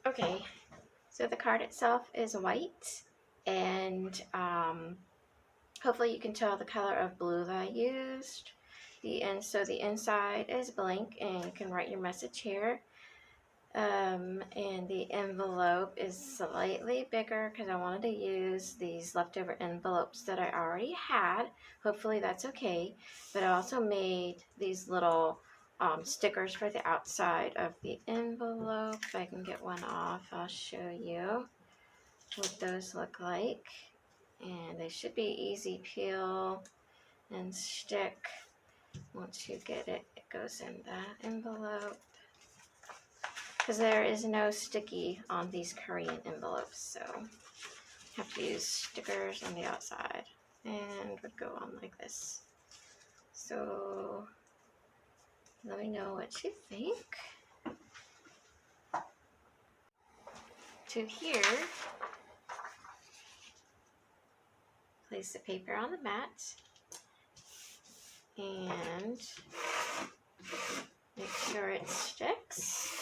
Okay, so the card itself is white, and hopefully you can tell the color of blue that I used. So the inside is blank, and you can write your message here. And the envelope is slightly bigger because I wanted to use these leftover envelopes that I already had. Hopefully that's okay. But I also made these little stickers for the outside of the envelope. If I can get one off, I'll show you what those look like. And they should be easy peel and stick. Once you get it, it goes in that envelope. Because there is no sticky on these Korean envelopes, so I have to use stickers on the outside, and would go on like this. So let me know what you think. To here, place the paper on the mat and make sure it sticks.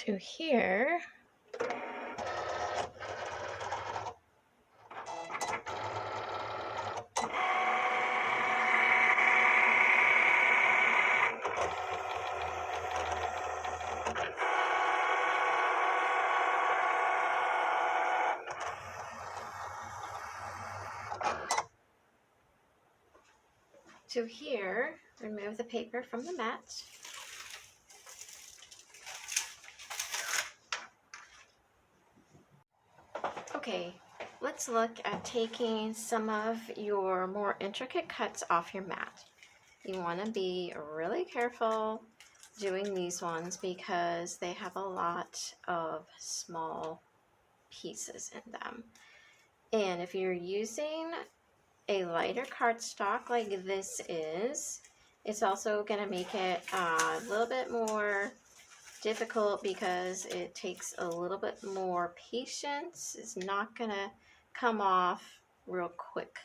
To here, remove the paper from the mat. Okay, let's look at taking some of your more intricate cuts off your mat. You want to be really careful doing these ones because they have a lot of small pieces in them. And if you're using a lighter cardstock like this is, it's also going to make it a little bit more difficult because it takes a little bit more patience. It's not going to come off real quick.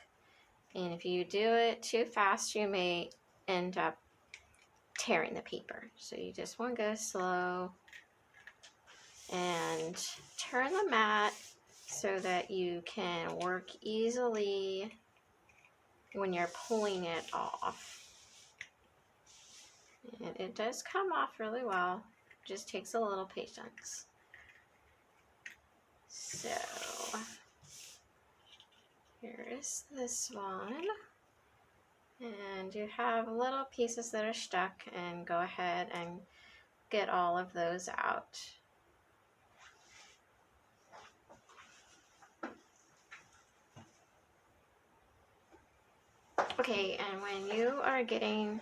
And if you do it too fast, you may end up tearing the paper. So you just want to go slow and turn the mat so that you can work easily when you're pulling it off. And it does come off really well, just takes a little patience. So here's this one, and you have little pieces that are stuck, and go ahead and get all of those out. Okay, and when you are getting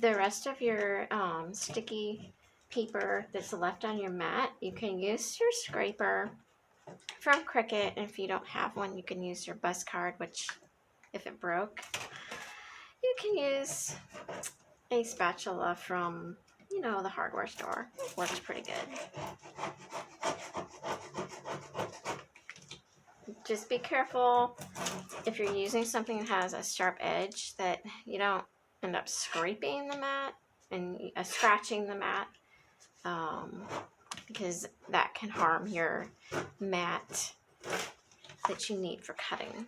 the rest of your sticky paper that's left on your mat, you can use your scraper from Cricut. And if you don't have one, you can use your bus card, which if it broke, you can use a spatula from, you know, the hardware store. Works pretty good. Just be careful if you're using something that has a sharp edge that you don't end up scraping the mat and scratching the mat, because that can harm your mat that you need for cutting.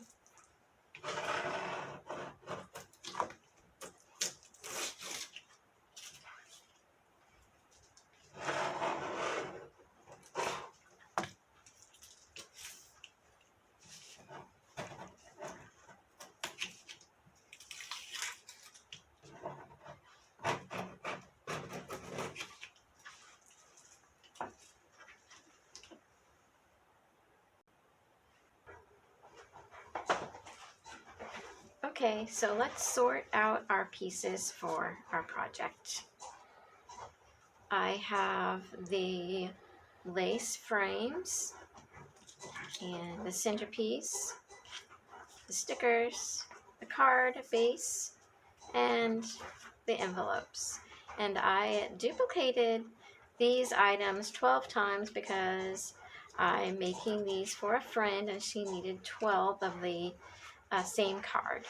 Okay, so let's sort out our pieces for our project. I have the lace frames and the centerpiece, the stickers, the card base, and the envelopes. And I duplicated these items 12 times because I'm making these for a friend and she needed 12 of the same card.